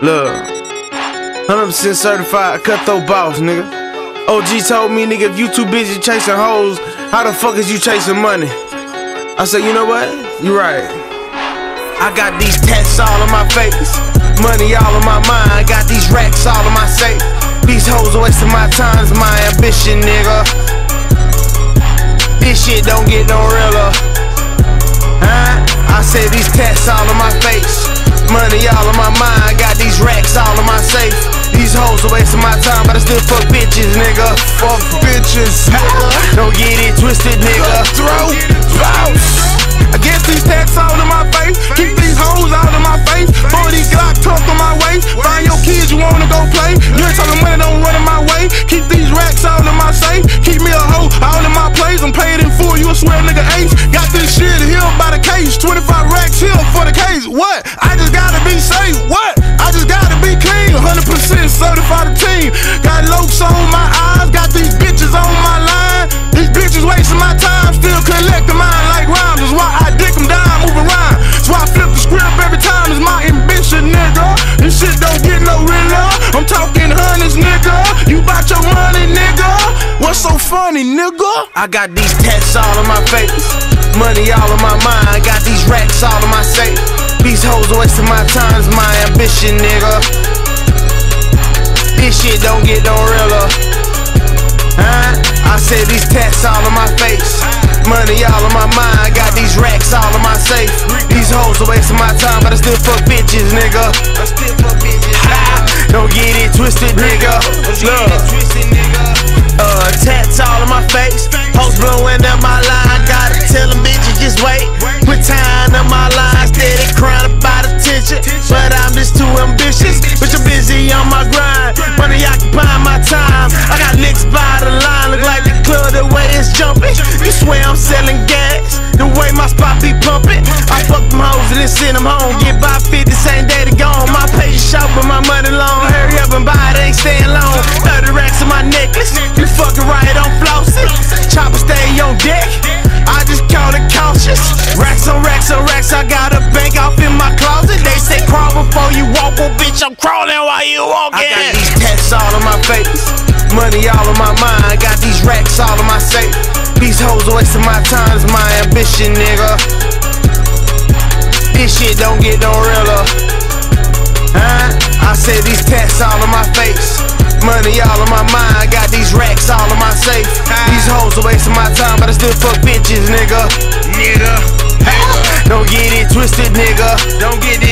Look, 100% certified cutthroat boss, nigga. OG told me, nigga, if you too busy chasing hoes, how the fuck is you chasing money? I said, you know what? You right. I got these tats all on my face, money all on my mind, got these racks all on my safe. These hoes are wasting my time, it's my ambition, nigga. This shit don't get no realer. I said these tats all on my face, money all on my mind, got these racks all on my safe. These hoes are wasting my time, but I still fuck bitches, nigga. Fuck bitches, nigga. Don't get it twisted, nigga. Throw bounce. I guess these tats all in my face, keep these hoes out of my face. 40 Glock tucked on my waist. Find your kids, you wanna go play. You ain't talking money, don't run in my way. Keep these racks all in my safe. Keep me a hoe all in my place. I'm paid in full, you a swear nigga ace. Got this shit here by the case. 25 racks here for the case. What? I just gotta be safe. What? I just gotta be clean. 100% certified team. Got lokes on my eyes. Got these bitches on my line. These bitches wasting my time. Still collecting mine like rhymes. That's why I dick them down, move around. That's why I flip the script every time. It's my ambition, nigga. This shit don't get no realer. I'm talking hundreds, nigga. You bout your money, nigga. What's so funny, nigga? I got these tats all on my face, money all on my mind, got these racks all on my safe. These hoes are wasting my time, it's my ambition, nigga. This shit don't get no realer. I said these tats all on my face, money all on my mind, got these racks all on my safe. These hoes are wasting my time, but I still fuck bitches, nigga. Don't get it twisted, nigga. Look, tats all on my face, hoes blowing up my line. Gotta tell them bitches just wait. Put time on my line, steady crying about attention, but I'm just too ambitious. But you're busy on my grind, money occupying my time. I got licks by the line, look like the club the way it's jumping. You swear I'm selling gas, the way my spot be pumping. I fuck them hoes and then send them home. Get by 50, same day to gone. My page is short, but my money long. Hurry up and buy it, ain't staying long. 30 racks on my necklace, you fucking right, I'm flossing. Chopper stay on deck, I just call it cautious. Racks on racks on racks, I got a bank off in my closet. They say crawl before you walk, oh bitch, I'm crawling while you walking. I got these tats all on my face, money all on my mind, got these racks all on my safe. These hoes are wasting my time, it's my ambition, nigga. This shit don't get no realer. I said these tats all on my face, money all on my mind, got these racks all on my safe. These hoes are wasting my time, but I still fuck bitches, nigga. Don't get it twisted, nigga. Don't get it